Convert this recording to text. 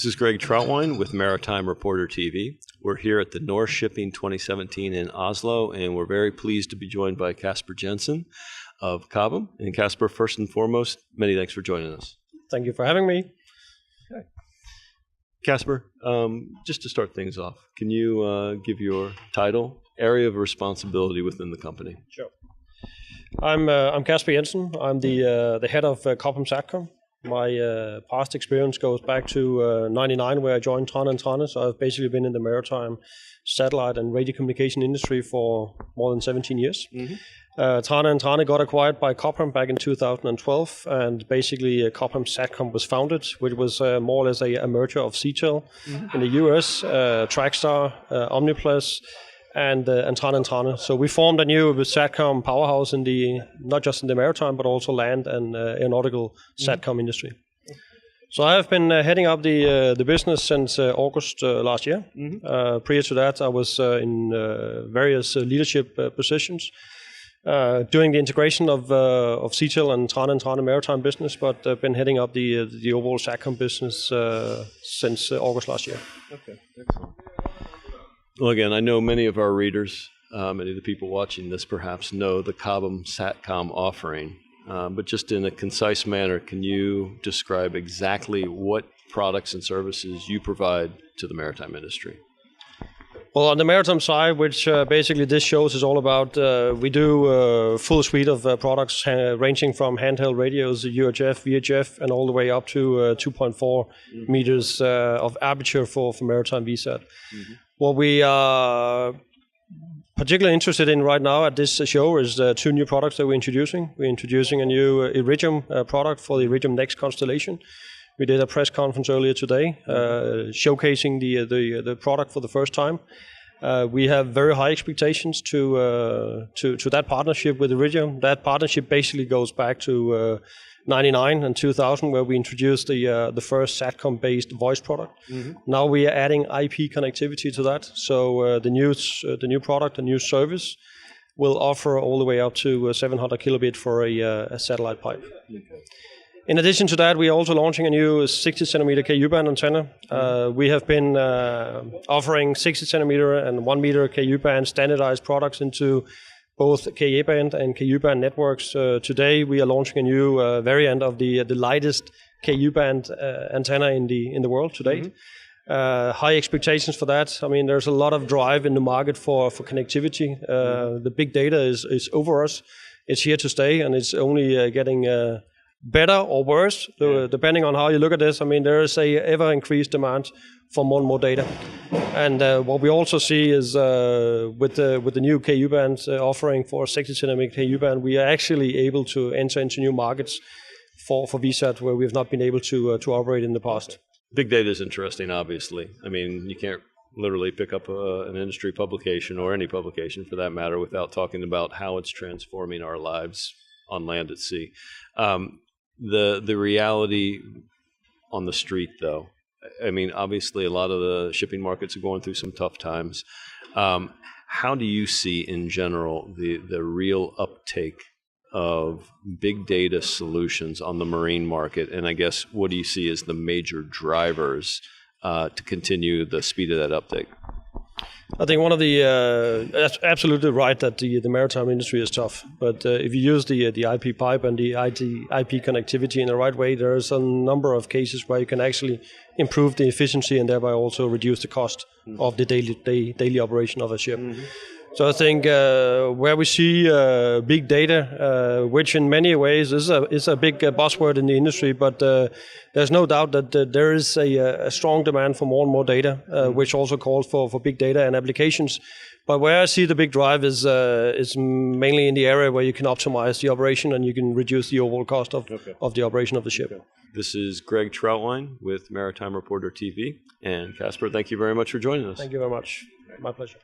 This is Greg Troutwine with Maritime Reporter TV. We're here at the North Shipping 2017 in Oslo, and we're very pleased to be joined by Casper Jensen of Cobham. And Casper, first and foremost, many thanks for joining us. Thank you for having me. Okay. Casper, just to start things off, can you give your title, area of responsibility within the company? Sure. I'm Casper Jensen. I'm the head of Cobham SATCOM. My past experience goes back to 99, where I joined Trane & Trane. So I've basically been in the maritime satellite and radio communication industry for more than 17 years. Mm-hmm. Trane & Trane got acquired by Cobham back in 2012, and basically Cobham SATCOM was founded, which was more or less a merger of Seatel in the US, Trackstar, Omniplex, and Trane & Trane. So we formed a new SATCOM powerhouse in not just in the maritime, but also land and aeronautical SATCOM industry. So I have been heading up the business since August last year. Mm-hmm. Prior to that, I was in various leadership positions, doing the integration of Seatel and Trane maritime business, but been heading up the overall SATCOM business since August last year. Okay, excellent. Well, again, I know many of our readers, many of the people watching this perhaps know the Cobham SATCOM offering, but just in a concise manner, can you describe exactly what products and services you provide to the maritime industry? Well, on the maritime side, which basically this shows is all about, we do a full suite of products ranging from handheld radios, UHF, VHF, and all the way up to 2.4 meters of aperture for maritime VSAT. Mm-hmm. What we are particularly interested in right now at this show is two new products that we're introducing. We're introducing a new Iridium product for the Iridium Next constellation. We did a press conference earlier today showcasing the product for the first time. We have very high expectations to that partnership with Iridium. That partnership basically goes back to 99 and 2000, where we introduced the first SATCOM-based voice product. Mm-hmm. Now we are adding IP connectivity to that. So the new product, the new service, will offer all the way up to 700 kilobit for a satellite pipe. Okay. In addition to that, we are also launching a new 60 centimeter KU-band antenna. We have been offering 60 centimeter and 1 meter KU-band standardized products into both Ka-band and KU-band networks. Today, we are launching a new variant of the lightest KU-band antenna in the world to date. Mm-hmm. High expectations for that. I mean, there's a lot of drive in the market for connectivity. The big data is over us. It's here to stay, and it's only getting better or worse, depending on how you look at this. I mean, there is a ever increased demand for more and more data. And what we also see is with the new KU-band offering for 60 centimeter KU-band, we are actually able to enter into new markets for VSAT where we have not been able to operate in the past. Big data is interesting, obviously. I mean, you can't literally pick up an industry publication or any publication for that matter without talking about how it's transforming our lives on land at sea. The reality on the street, though, I mean, obviously a lot of the shipping markets are going through some tough times. How do you see in general the real uptake of big data solutions on the marine market? And I guess what do you see as the major drivers to continue the speed of that uptake? I think one of that's absolutely right that the maritime industry is tough. But if you use the IP pipe and the IP connectivity in the right way, there's a number of cases where you can actually improve the efficiency and thereby also reduce the cost of the daily operation of a ship. Mm-hmm. So I think where we see big data, which in many ways is a big buzzword in the industry, but there's no doubt that there is a strong demand for more and more data, which also calls for big data and applications. But where I see the big drive is mainly in the area where you can optimize the operation and you can reduce the overall cost of the operation of the ship. Okay. This is Greg Troutwine with Maritime Reporter TV. And Casper, thank you very much for joining us. Thank you very much. My pleasure.